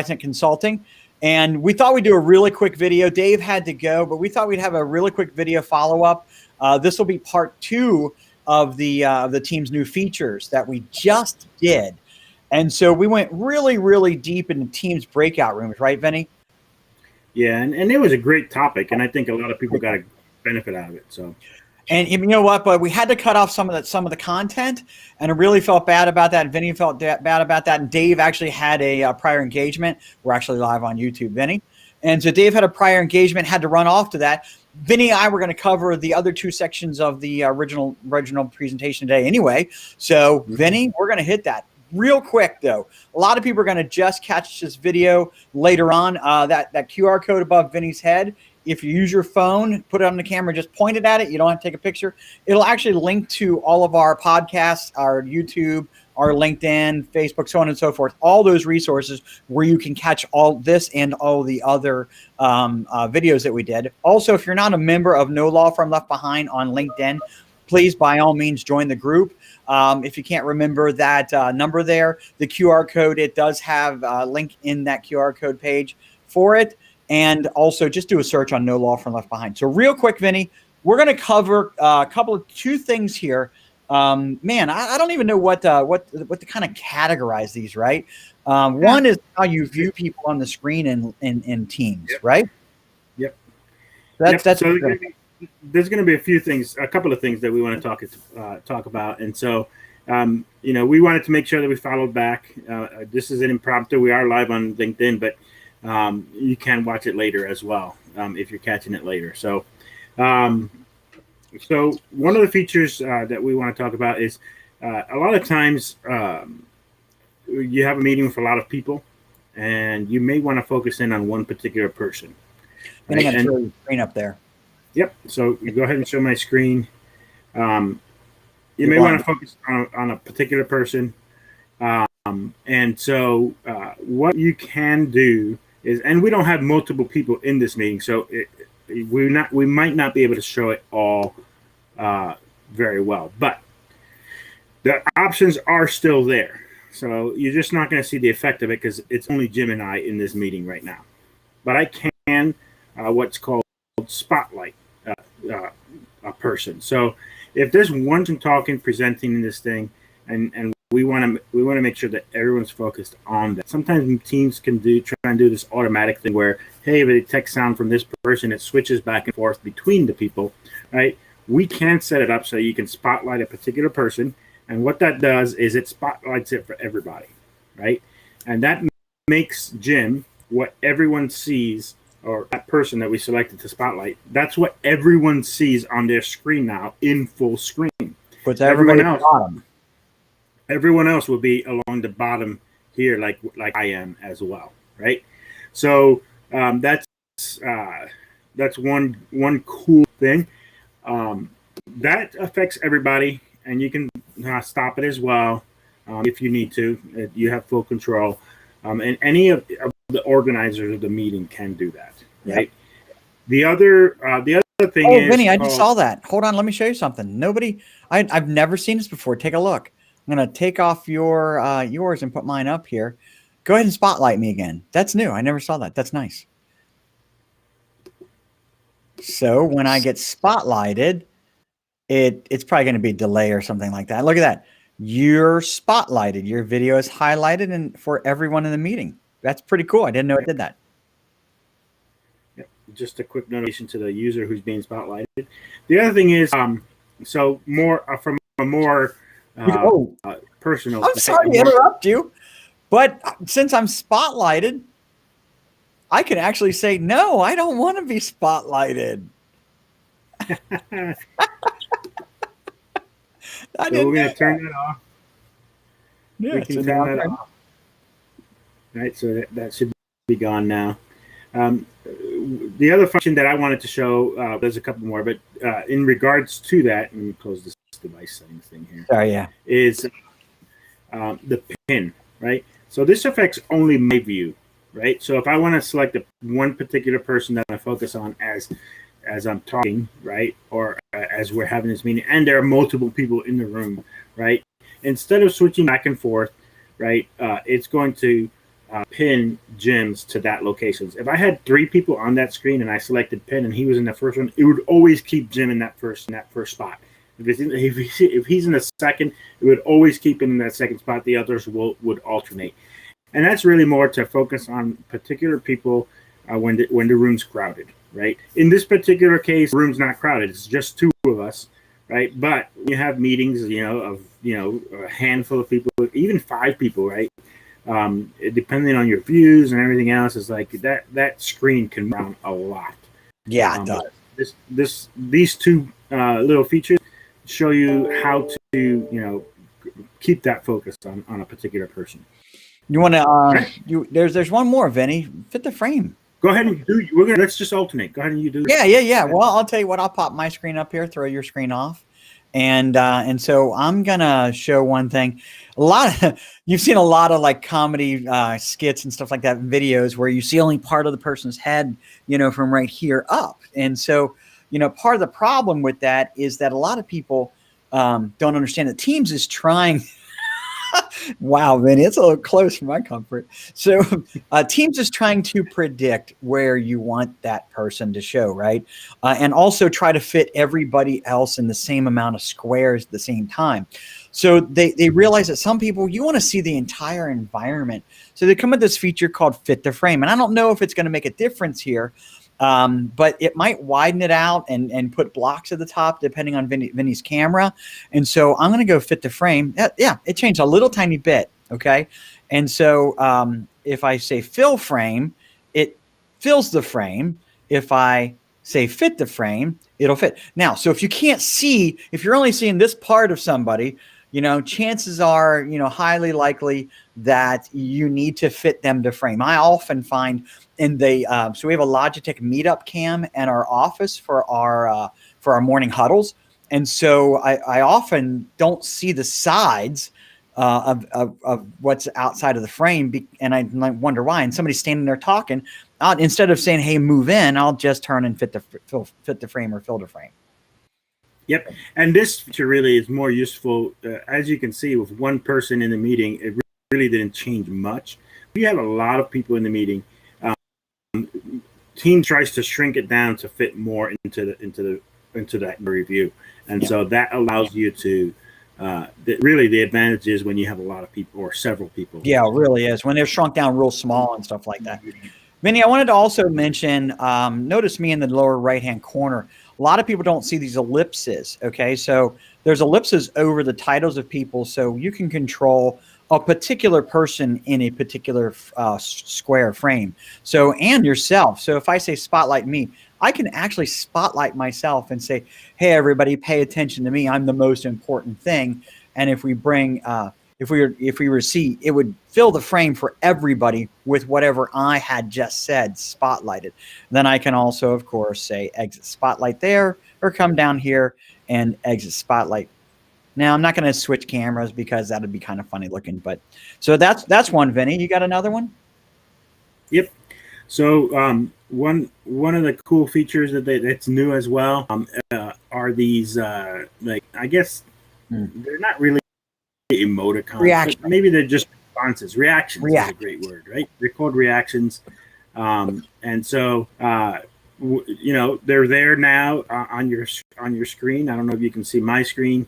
Consulting. And we thought we'd do a really quick video. Dave had to go, but we thought we'd have a really quick video follow-up. This will be part 2 of the team's new features that we just did. And so we went really, really deep into Teams breakout rooms, right, Vinny? Yeah, and it was a great topic, and I think a lot of people got a benefit out of it. So, and you know what? But we had to cut off some of the content, and I really felt bad about that. And Vinny felt bad about that. And Dave actually had a prior engagement. We're actually live on YouTube, Vinny. And so Dave had a prior engagement, had to run off to that. Vinny and I were going to cover the other 2 sections of the original presentation today anyway. So, Vinny, we're going to hit that. Real quick, though, a lot of people are going to just catch this video later on. That QR code above Vinny's head, if you use your phone, put it on the camera, just point it at it. You don't have to take a picture. It'll actually link to all of our podcasts, our YouTube, our LinkedIn, Facebook, so on and so forth, all those resources where you can catch all this and all the other videos that we did. Also, if you're not a member of No Law Firm Left Behind on LinkedIn, please, by all means, join the group. If you can't remember that number there, the QR code, it does have a link in that QR code page for it. And also just do a search on No Law Firm Left Behind. So real quick, Vinny, we're going to cover a couple of 2 things here. Man, I don't even know what to kind of categorize these, right? One is how you view people on the screen in Teams, right? Yep. That's so there's going to be a couple of things that we want to talk about. And so, we wanted to make sure that we followed back. This is an impromptu. We are live on LinkedIn, but you can watch it later as well if you're catching it later. So, so one of the features that we want to talk about is a lot of times you have a meeting with a lot of people, and you may want to focus in on one particular person. Right? I'm going to show your screen up there. Yep. So you go ahead and show my screen. You may want to focus on a particular person. And so what you can do is, and we don't have multiple people in this meeting, so we might not be able to show it all very well, but the options are still there. So you're just not going to see the effect of it because it's only Jim and I in this meeting right now. But I can what's called spotlight a person. So if there's one person talking, presenting in this thing, and we want to make sure that everyone's focused on that. Sometimes teams can try and do this automatic thing where, hey, if it detects sound from this person, it switches back and forth between the people, right? We can set it up so you can spotlight a particular person, and what that does is it spotlights it for everybody, right? And that makes Jim what everyone sees, or that person that we selected to spotlight, that's what everyone sees on their screen now in full screen. Puts everyone else bottom. Everyone else will be along the bottom here, like I am as well, right? So that's one cool thing that affects everybody, and you can stop it as well if you need to. You have full control, and any of the organizers of the meeting can do that, right? Yep. The other thing is, Vinny, I just saw that. Hold on, let me show you something. I've never seen this before. Take a look. I'm going to take off yours and put mine up here. Go ahead and spotlight me again. That's new. I never saw that. That's nice. So when I get spotlighted, it's probably going to be delay or something like that. Look at that. You're spotlighted. Your video is highlighted and for everyone in the meeting. That's pretty cool. I didn't know it did that. Just a quick notification to the user who's being spotlighted. The other thing is, so more from a more personal. I'm sorry to interrupt you, but since I'm spotlighted, I can actually say, no, I don't want to be spotlighted. We're going to turn that off. Yeah, we can turn that off. Right, so that should be gone now. The other function that I wanted to show, there's a couple more, but in regards to that, let me close this device settings thing here. Sorry, yeah. Is the pin, right? So this affects only my view, right? So if I want to select one particular person that I focus on as I'm talking, right, or as we're having this meeting, and there are multiple people in the room, right? Instead of switching back and forth, right, it's going to pin Jim's to that location. If I had 3 people on that screen and I selected pin and he was in the first one, it would always keep Jim in that first spot. If he's in the second, it would always keep him in that second spot. The others would alternate, and that's really more to focus on particular people when the room's crowded, right? In this particular case, the room's not crowded; it's just 2 of us, right? But you have meetings, of a handful of people, even 5 people, right? Depending on your views and everything else, is like that screen can run a lot. Yeah, it does. These 2 little features show you how to keep that focus on a particular person. You want to there's one more, Vinny. Fit the frame. Go ahead and do. Let's just alternate. Go ahead and you do. Yeah. Well, I'll tell you what. I'll pop my screen up here. Throw your screen off, and so I'm gonna show one thing. You've seen a lot of like comedy skits and stuff like that, videos where you see only part of the person's head, from right here up, and so. Part of the problem with that is that a lot of people don't understand that Teams is trying. Wow, Vinny, it's a little close for my comfort. So Teams is trying to predict where you want that person to show, right? And also try to fit everybody else in the same amount of squares at the same time. So they realize that some people, you want to see the entire environment. So they come with this feature called Fit the Frame. And I don't know if it's going to make a difference here. But it might widen it out and put blocks at the top depending on Vinny's camera. And so I'm going to go Fit the Frame. Yeah, it changed a little tiny bit. Okay. And so if I say fill frame, it fills the frame. If I say fit the frame, it'll fit. Now, so if you can't see, if you're only seeing this part of somebody, chances are, highly likely that you need to fit them to frame. I often find in the so we have a Logitech meetup cam in our office for our morning huddles, and so I often don't see the sides of what's outside of the frame, and I wonder why. And somebody's standing there talking, instead of saying, "Hey, move in," I'll just turn and fit the frame or fill the frame. Yep, and this feature really is more useful. As you can see, with one person in the meeting, it really didn't change much. We have a lot of people in the meeting. Team tries to shrink it down to fit more into that review, and so that allows you to. Really, the advantage is when you have a lot of people or several people. Yeah, it really is when they're shrunk down real small and stuff like that. Vinny, I wanted to also mention. Notice me in the lower right-hand corner. A lot of people don't see these ellipses. Okay, so there's ellipses over the titles of people, so you can control a particular person in a particular square frame. So, and yourself. So if I say spotlight me, I can actually spotlight myself and say, hey, everybody, pay attention to me. I'm the most important thing. And if we bring, if we were to see, it would fill the frame for everybody with whatever I had just said, spotlighted. Then I can also, of course, say exit spotlight there, or come down here and exit spotlight. Now, I'm not going to switch cameras because that would be kind of funny looking. But so that's one, Vinny. You got another one? Yep. So one of the cool features that's new as well are these like, I guess they're not really emoticons. Reaction. Maybe they're just responses. Reactions is a great word, right? They're called reactions. And so they're there now on your screen. I don't know if you can see my screen.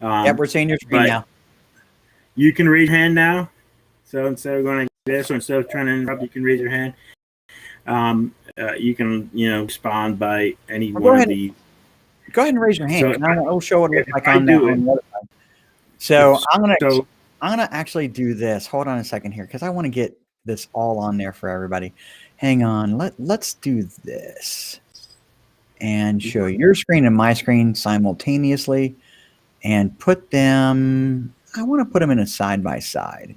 Yep, we're seeing your screen now. You can raise your hand now. So instead of going like this, or instead of trying to interrupt, you can raise your hand. You can, respond by any one of these. Go ahead and raise your hand. So and I'll show what it looks like on the other side. So I'm gonna actually do this. Hold on a second here, because I want to get this all on there for everybody. Hang on. Let's do this and show your screen and my screen simultaneously. And put them, I want to put them in a side by side.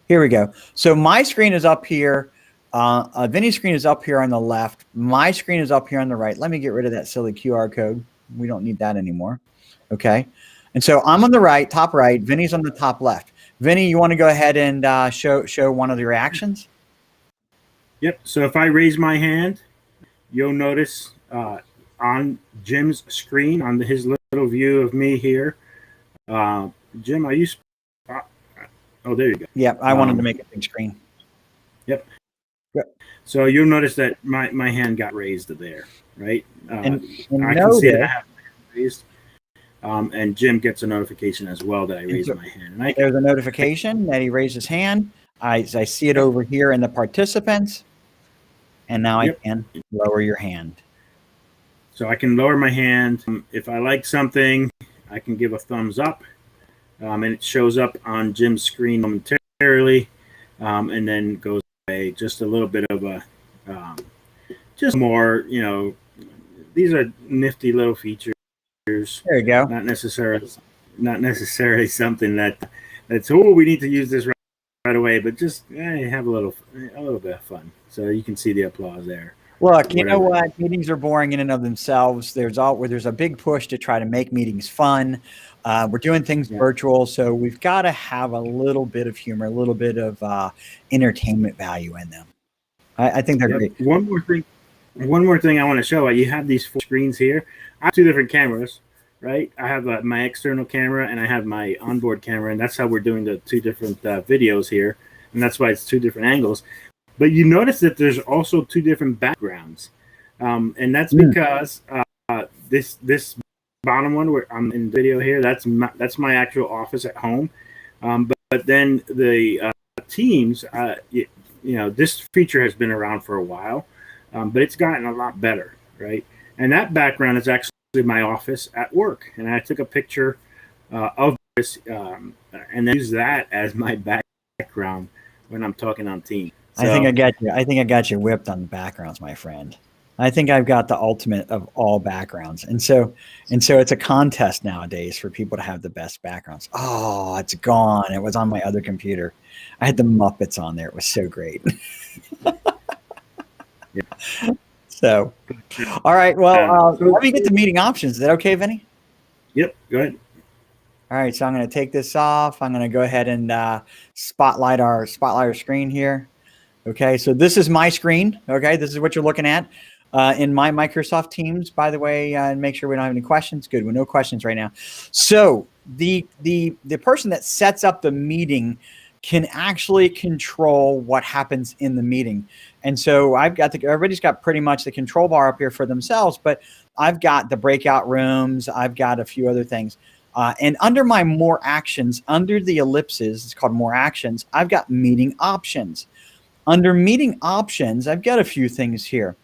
Here we go. So my screen is up here. Vinny's screen is up here on the left. My screen is up here on the right. Let me get rid of that silly QR code. We don't need that anymore. Okay. And so I'm on the right, top right. Vinny's on the top left. Vinny, you want to go ahead and show one of the reactions? Yep. So if I raise my hand, you'll notice on Jim's screen, on his little view of me here. Jim, are you? Oh, there you go. Yeah, I wanted to make a big screen. Yep. Good. So you'll notice that my hand got raised there, right? And I can see that I notice have my hand raised. And Jim gets a notification as well that I raised my hand. And there's a notification that he raised his hand. I see it over here in the participants. And now I can lower your hand. So I can lower my hand. If I like something, I can give a thumbs up. And it shows up on Jim's screen momentarily. And then goes away. Just a little bit of a, just more, these are nifty little features. There you go. Not necessarily something that's we need to use this right away, but just have a little bit of fun. So you can see the applause there. Look, you know what? Meetings are boring in and of themselves. There's a big push to try to make meetings fun. We're doing things virtual, so we've got to have a little bit of humor, a little bit of entertainment value in them. I think they're great. One more thing I want to show you. You have these 4 screens here. I have 2 different cameras, right? I have my external camera and I have my onboard camera, and that's how we're doing the 2 different videos here, and that's why it's 2 different angles. But you notice that there's also 2 different backgrounds, and that's because this bottom one where I'm in the video here, that's my actual office at home. But then the Teams, this feature has been around for a while. But it's gotten a lot better, right? And that background is actually my office at work. And I took a picture of this and then use that as my background when I'm talking on Teams. So, I think I got you whipped on backgrounds, my friend. I think I've got the ultimate of all backgrounds. And so it's a contest nowadays for people to have the best backgrounds. Oh, it's gone. It was on my other computer. I had the Muppets on there. It was so great. So, all right. Well, let me get the meeting options. Is that okay, Vinny? Yep. Go ahead. All right. So I'm going to take this off. I'm going to go ahead and spotlight our screen here. Okay. So this is my screen. Okay. This is what you're looking at in my Microsoft Teams, by the way, and make sure we don't have any questions. Good. Well, no questions right now. So the person that sets up the meeting can actually control what happens in the meeting. And so everybody's got pretty much the control bar up here for themselves, but I've got the breakout rooms. I've got a few other things. And under my more actions, under the ellipses, it's called more actions, I've got meeting options. Under meeting options, I've got a few things here.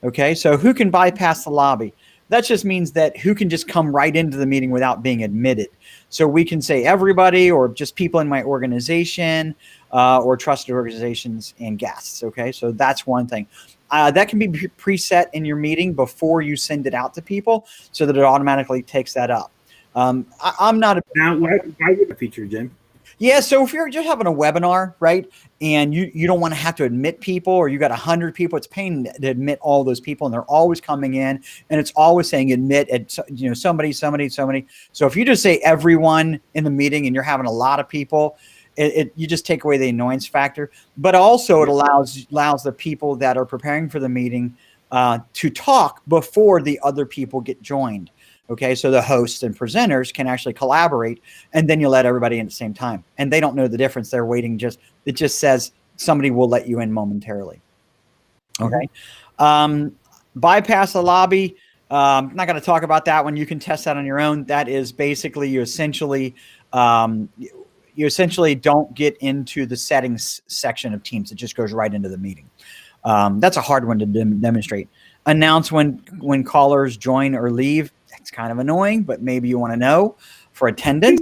Okay, so who can bypass the lobby? That just means that who can just come right into the meeting without being admitted. So we can say everybody or just people in my organization or trusted organizations and guests. Okay, so that's one thing. That can be preset in your meeting before you send it out to people so that it automatically takes that up. I'm not a... Now, why would a feature, Jim? Yeah, so if you're just having a webinar, right, and you don't want to have to admit people, or you got 100 people, it's pain to admit all those people, and they're always coming in, and it's always saying admit, somebody. So if you just say everyone in the meeting, and you're having a lot of people, you just take away the annoyance factor. But also it allows the people that are preparing for the meeting to talk before the other people get joined. Okay, so the hosts and presenters can actually collaborate, and then you let everybody in at the same time. And they don't know the difference. They're waiting. It just says somebody will let you in momentarily. Okay. Bypass the lobby. I'm not going to talk about that one. You can test that on your own. That is basically you essentially don't get into the settings section of Teams. It just goes right into the meeting. That's a hard one to demonstrate. Announce when callers join or leave. It's kind of annoying, but maybe you want to know for attendance.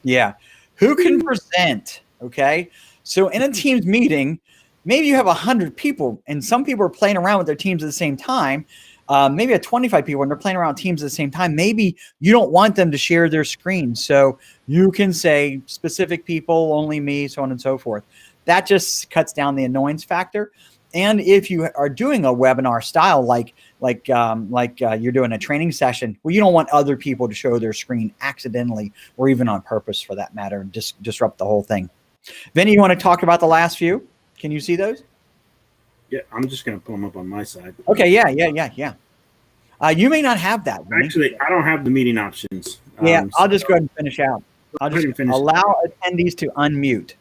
Yeah. Who can present? Okay. So in a Teams meeting, maybe you have 100 people and some people are playing around with their teams at the same time. Maybe 25 people and they're playing around teams at the same time. Maybe you don't want them to share their screen. So you can say specific people, only me, so on and so forth. That just cuts down the annoyance factor. And if you are doing a webinar style, like you're doing a training session, well, you don't want other people to show their screen accidentally or even on purpose for that matter, and just disrupt the whole thing. Vinny, you want to talk about the last few? Can you see those? Yeah, I'm just going to pull them up on my side. Okay, yeah. You may not have that, Vinny. Actually, I don't have the meeting options. Yeah, I'll just go ahead and finish out. I'll just allow attendees to unmute.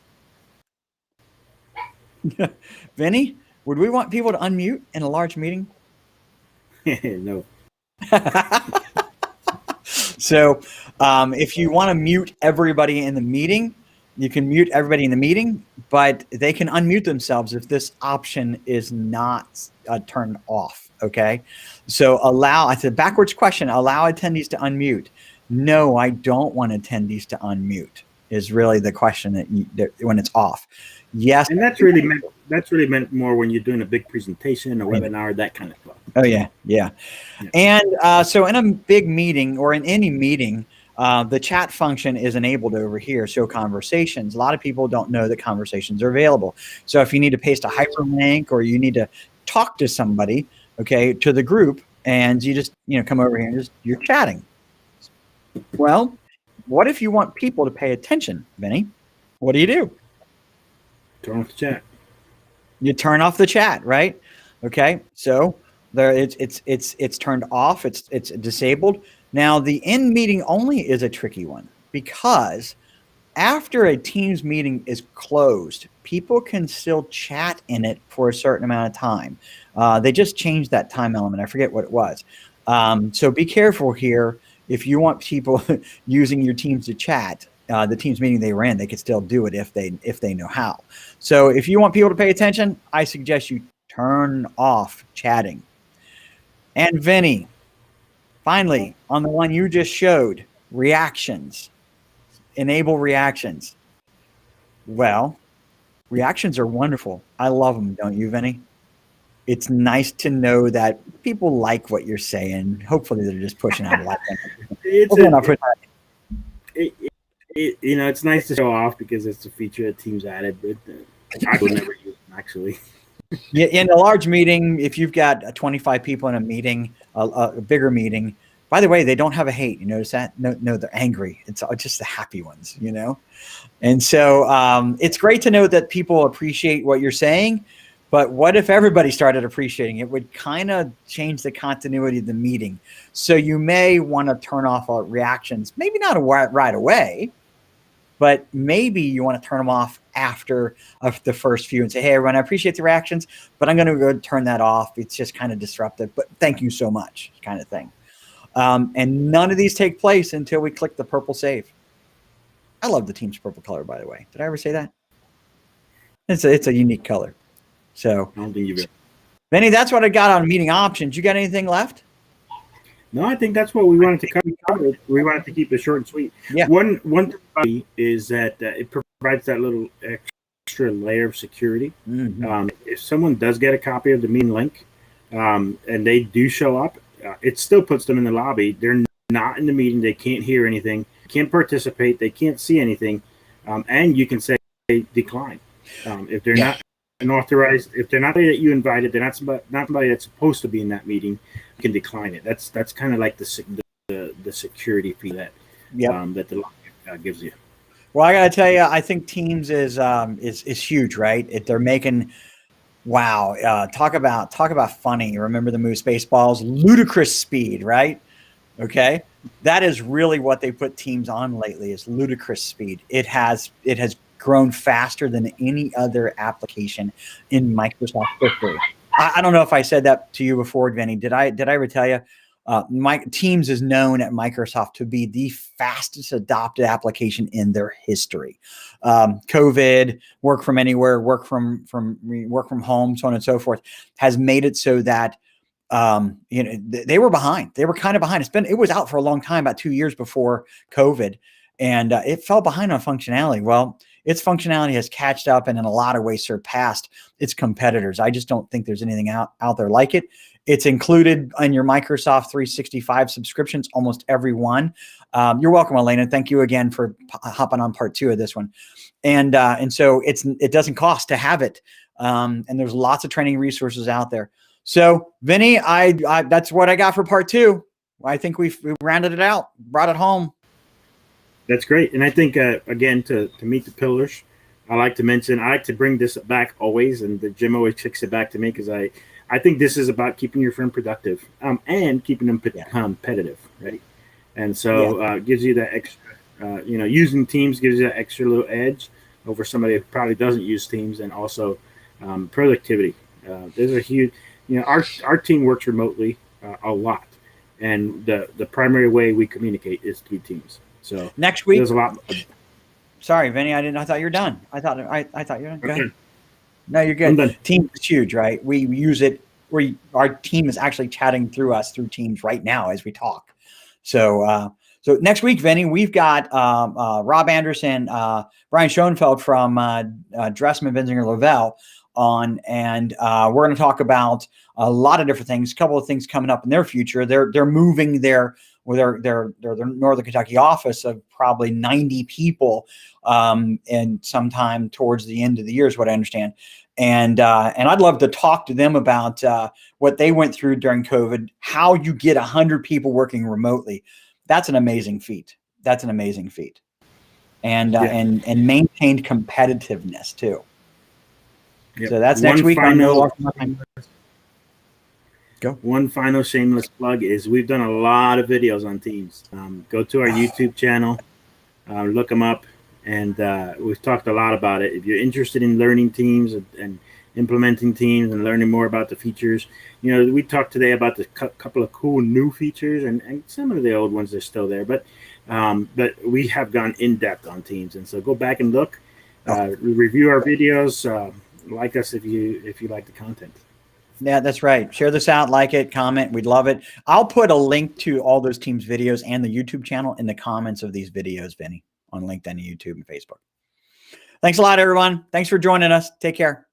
Vinny, would we want people to unmute in a large meeting? No. So if you want to mute everybody in the meeting, you can mute everybody in the meeting, but they can unmute themselves if this option is not turned off. Okay. So it's a backwards question. Allow attendees to unmute. No, I don't want attendees to unmute is really the question that when it's off. Yes. And that's really meant more when you're doing a big presentation, a webinar, that kind of stuff. Oh, yeah. And so in a big meeting or in any meeting, the chat function is enabled over here. So conversations, a lot of people don't know that conversations are available. So if you need to paste a hyperlink or you need to talk to somebody, okay, to the group, and you just, come over here and you're chatting. Well, what if you want people to pay attention, Vinny? What do? Turn off the chat. You turn off the chat, right? Okay, so there it's turned off. It's disabled. Now the in meeting only is a tricky one because after a Teams meeting is closed, people can still chat in it for a certain amount of time. They just changed that time element. I forget what it was. So be careful here. If you want people using your Teams to chat, the Teams meeting they were in, they could still do it if they know how. So if you want people to pay attention, I suggest you turn off chatting. And Vinny, finally, on the one you just showed, reactions. Enable reactions. Well, reactions are wonderful. I love them, don't you, Vinny? It's nice to know that people like what you're saying. Hopefully, they're just pushing out a lot. It's nice to show off because it's a feature that Teams added, but I will never use them, actually. Yeah, in a large meeting, if you've got 25 people in a meeting, a bigger meeting, by the way, they don't have a hate. You notice that? No, they're angry. It's just the happy ones, And so it's great to know that people appreciate what you're saying. But what if everybody started appreciating it? It would kind of change the continuity of the meeting. So you may want to turn off all reactions, maybe not right away, but maybe you want to turn them off after the first few and say, hey, everyone, I appreciate the reactions, but I'm going to go turn that off. It's just kind of disruptive, but thank you so much kind of thing. And none of these take place until we click the purple save. I love the Teams purple color, by the way. Did I ever say that? It's a unique color. So, I don't think you've. Vinny, that's what I got on meeting options. You got anything left? No, I think that's what we wanted to cover. We wanted to keep it short and sweet. Yeah. One thing is that it provides that little extra layer of security. Mm-hmm. If someone does get a copy of the meeting link and they do show up, it still puts them in the lobby. They're not in the meeting. They can't hear anything. Can't participate. They can't see anything. And you can say decline if they're not authorized. If they're not that you invited, they're not somebody that's supposed to be in that meeting. You can decline it. That's kind of like the security fee that that the lobby gives you. Well, I got to tell you, I think Teams is huge, right? They're making. Wow, talk about funny. Remember the Moose Baseballs? Ludicrous Speed, right? Okay, that is really what they put Teams on lately. Is Ludicrous Speed. It has grown faster than any other application in Microsoft history. I don't know if I said that to you before, Vinny. Did I ever tell you? Teams is known at Microsoft to be the fastest adopted application in their history. COVID, work from anywhere, work from home, so on and so forth, has made it so that they were behind. They were kind of behind. It was out for a long time, about 2 years before COVID, and it fell behind on functionality. Well, its functionality has catched up and in a lot of ways surpassed its competitors. I just don't think there's anything out there like it. It's included in your Microsoft 365 subscriptions, almost every one. You're welcome, Elena. Thank you again for hopping on part 2 of this one. And so it doesn't cost to have it. And there's lots of training resources out there. So Vinny, I that's what I got for part 2. I think we rounded it out, brought it home. That's great. And I think, again, to meet the pillars, I like to bring this back always. And the Jim always kicks it back to me because I think this is about keeping your friend productive and keeping them competitive, right? And so it gives you that extra, using Teams gives you that extra little edge over somebody who probably doesn't use Teams, and also productivity. There's a huge, our team works remotely a lot, and the primary way we communicate is through Teams. So next week, there's a lot. Sorry, Vinny, I thought you were done. I thought you were done. Go ahead. No, you're I'm good. done. Teams is huge, right? We use it. Our team is actually chatting through us through Teams right now as we talk. So, so next week, Vinny, we've got Rob Anderson, Brian Schoenfeld from Dressman, Benzinger, Lavelle on, and we're going to talk about a lot of different things. A couple of things coming up in their future. They're moving their Northern Kentucky office of probably 90 people, and sometime towards the end of the year is what I understand. And I'd love to talk to them about what they went through during COVID, how you get 100 people working remotely. That's an amazing feat. That's an amazing feat. And and maintained competitiveness too. Yep. So that's next week. Go. One final shameless plug is we've done a lot of videos on Teams. Go to our YouTube channel, look them up, and we've talked a lot about it. If you're interested in learning Teams and implementing Teams and learning more about the features, we talked today about the couple of cool new features, and some of the old ones are still there, but we have gone in depth on Teams, and so go back and look, review our videos, like us if you like the content. Yeah, that's right. Share this out, like it, comment. We'd love it. I'll put a link to all those Teams videos and the YouTube channel in the comments of these videos, Vinny, on LinkedIn, YouTube, and Facebook. Thanks a lot, everyone. Thanks for joining us. Take care.